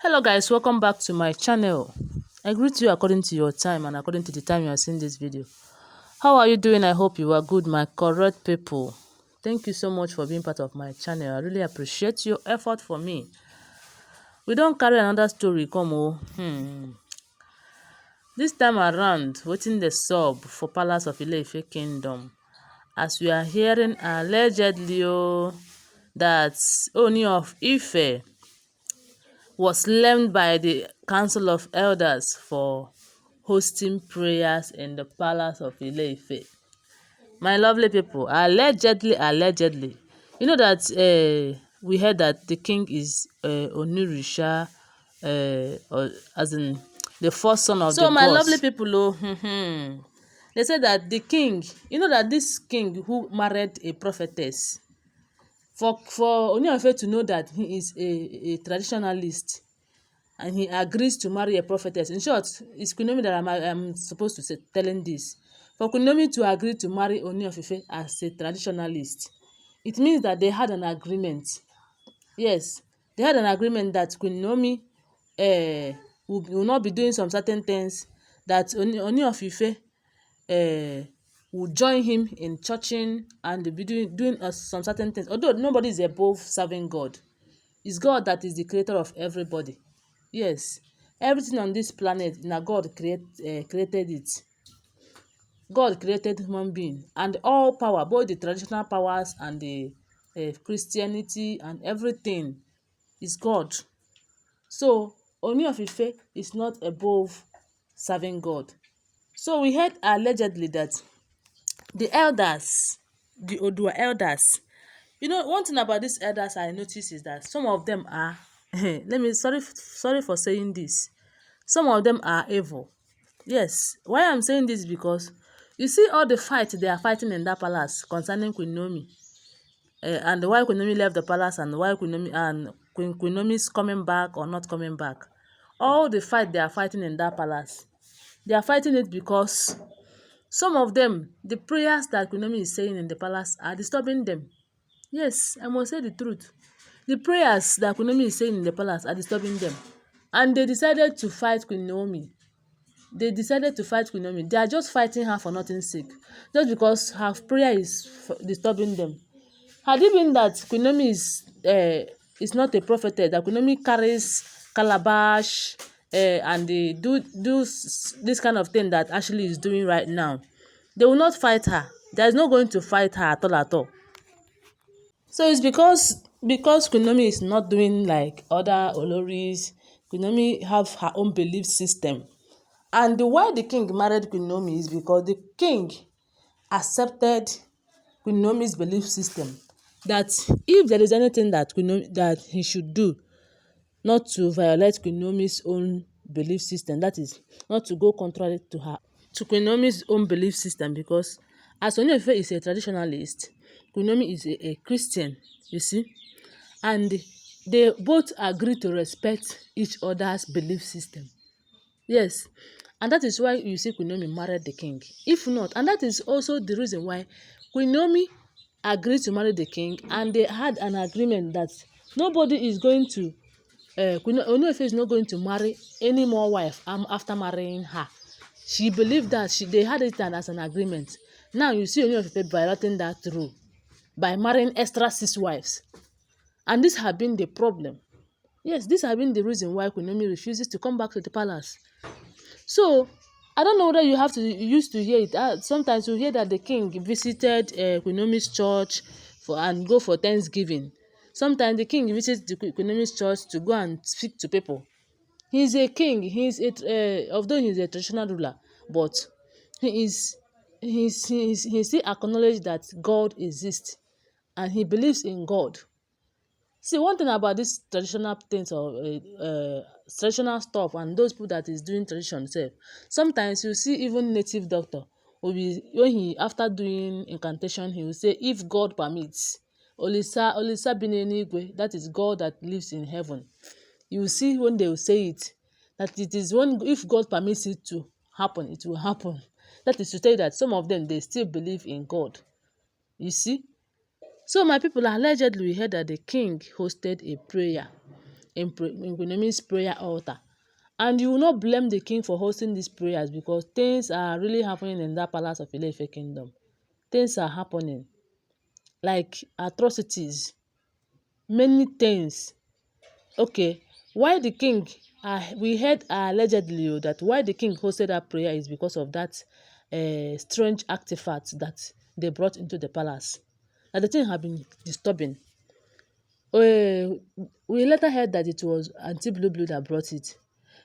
Hello guys, welcome back to my channel. I greet you according to your time and according to the time you are seeing this video. How are you doing? I hope you are good, my correct people. Thank you so much for being part of my channel. I really appreciate your effort for me. We don't carry another story come This time around, waiting the sub for Palace of Ile-Ife Kingdom. As we are hearing allegedly that Ooni of Ife was blamed by the Council of Elders for hosting prayers in the Palace of Ile-Ife. My lovely people, allegedly. You know that we heard that the king is Onirisha, or as in the first son of the gods. So my lovely people, they said that the king, you know that this king who married a prophetess, for Ooni of Ife to know that he is a traditionalist and he agrees to marry a prophetess. In short, it's Queen NAOMI that I'm supposed to say telling this. For Queen NAOMI to agree to marry Ooni of Ife as a traditionalist, it means that they had an agreement. Yes, they had an agreement that Queen NAOMI will not be doing some certain things, that Ooni of Ife will join him in churching and be doing some certain things. Although nobody is above serving God. It's God that is the creator of everybody. Yes, everything on this planet, na God created it. God created human being, and all power, both the traditional powers and the Christianity and everything, is God. So Ooni of Ife is not above serving God. So we heard allegedly that the elders, the Odua elders, you know, one thing about these elders I notice is that some of them are sorry for saying this, some of them are evil. Yes, why I'm saying this, because you see all the fight they are fighting in that palace concerning Queen NAOMI, and why Queen NAOMI left the palace, and why Queen NAOMI and Queen NAOMI is coming back or not coming back. All the fight they are fighting in that palace, they are fighting it because some of them, the prayers that Queen NAOMI is saying in the palace are disturbing them. Yes, I must say the truth. The prayers that Queen NAOMI is saying in the palace are disturbing them. And they decided to fight Queen NAOMI. They are just fighting her for nothing's sake. Just because her prayer is disturbing them. Had it been that Queen NAOMI is not a prophetess, that Queen NAOMI carries calabash and they do this kind of thing that Ashley is doing right now, they will not fight her. There is no going to fight her at all. So it's because Queen NAOMI is not doing like other Olories. Queen NAOMI have her own belief system. And why the king married Queen NAOMI is because the king accepted Queen NAOMI's belief system. That if there is anything that that he should do, not to violate Queen NAOMI's own belief system, that is, not to go contrary to Queen NAOMI's own belief system, because as Ooni of Ife is a traditionalist, Queen NAOMI is a Christian, you see, and they both agree to respect each other's belief system. Yes, and that is why you see Queen NAOMI married the king. If not, and that is also the reason why Queen NAOMI agreed to marry the king, and they had an agreement that nobody is going to Ooni of Ife is not going to marry any more wife after marrying her. She believed that they had it as an agreement. Now you see Ooni of Ife violating that rule by marrying extra 6 wives. And this has been the problem. Yes, this has been the reason why Queen NAOMI refuses to come back to the palace. So, I don't know whether you used to hear it. Sometimes you hear that the king visited Queen NAOMI's church and go for Thanksgiving. Sometimes the king visits the Queen NAOMI's church to go and speak to people. He is a king. Although he is a traditional ruler, but he still acknowledged that God exists and he believes in God. See, one thing about this traditional things or traditional stuff and those people that is doing tradition self, sometimes you see even native doctor will be, when he after doing incantation, he will say, if God permits, Olisa Binenigwe, that is God that lives in heaven. You will see when they will say it, that it is when, if God permits it to happen, it will happen. That is to tell you that some of them, they still believe in God. You see? So my people, allegedly we heard that the king hosted a prayer in Queen NAOMI'S prayer altar. And you will not blame the king for hosting these prayers because things are really happening in that palace of Ile-Ife kingdom. Things are happening, like atrocities, many things. Okay, why the king, we heard allegedly that why the king hosted that prayer is because of that strange artifact that they brought into the palace. That the thing had been disturbing. We later heard that it was Auntie Blue Blue that brought it.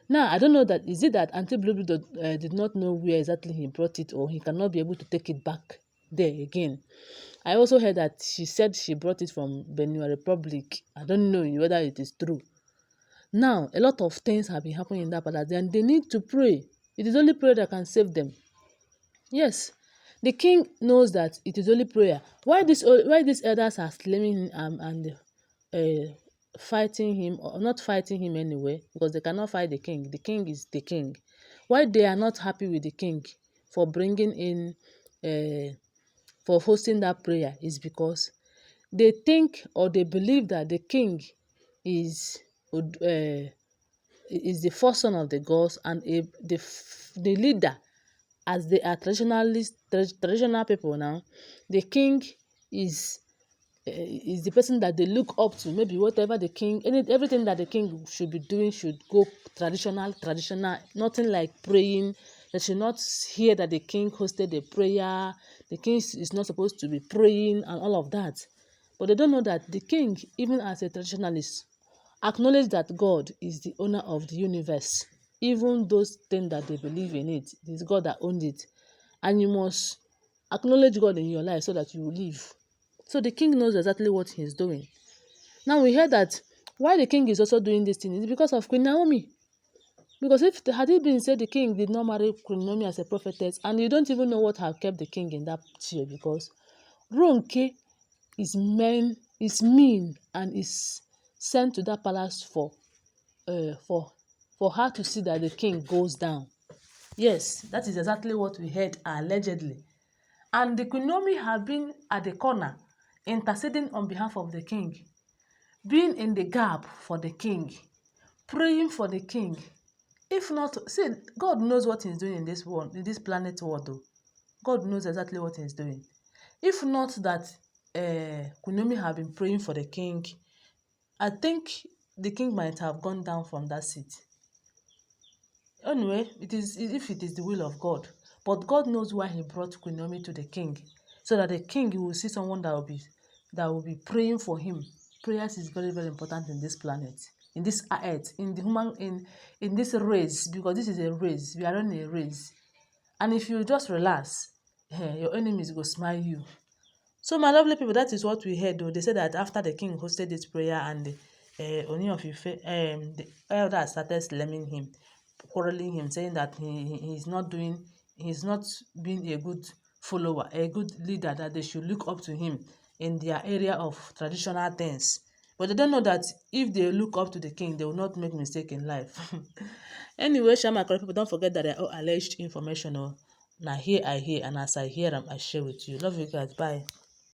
Now, I don't know that, is it that Auntie Blue Blue did not know where exactly he brought it, or he cannot be able to take it back there again. I also heard that she said she brought it from Benin Republic. I don't know whether it is true. Now, a lot of things have been happening in that palace, and they need to pray. It is only prayer that can save them. Yes, the king knows that it is only prayer. Why these elders are slamming him and fighting him, or not fighting him anyway, because they cannot fight the king. The king is the king. Why they are not happy with the king for bringing in, for hosting that prayer is because they think or they believe that the king is the first son of the gods, and the leader, as they are traditional people now, the king is is the person that they look up to. Maybe whatever the king, everything that the king should be doing should go traditional, nothing like praying. They should not hear that the king hosted a prayer. The king is not supposed to be praying and all of that. But they don't know that the king, even as a traditionalist, acknowledge that God is the owner of the universe. Even those things that they believe in, it is God that owns it. And you must acknowledge God in your life so that you will live. So the king knows exactly what he's doing. Now we heard that why the king is also doing this thing is because of Queen Naomi. Because had it been said the king did not marry Queen Naomi as a prophetess, and you don't even know what had kept the king in that chair, because Ronke is mean and is sent to that palace for her to see that the king goes down. Yes, that is exactly what we heard allegedly. And the Queen Naomi had been at the corner interceding on behalf of the king, being in the gap for the king, praying for the king. If not, see, God knows what he's doing in this world, in this planet world though. God knows exactly what he's doing. If not that Queen Naomi had been praying for the king, I think the king might have gone down from that seat. Anyway, it is if it is the will of God. But God knows why he brought Queen Naomi to the king, so that the king will see someone that will be praying for him. Prayers is very, very important in this planet, in this earth, in the human, in this race, because this is a race. We are in a race. And if you just relax, your enemies will smile you. So my lovely people, that is what we heard though. They said that after the king hosted this prayer and Ooni of Ife, the elders started slamming him, quarreling him, saying that he's not being a good follower, a good leader, that they should look up to him in their area of traditional things. But they don't know that if they look up to the king, they will not make mistake in life. Anyway, my correct people, don't forget that they are all alleged information. Now here I hear, and as I hear them, I share with you. Love you guys. Bye.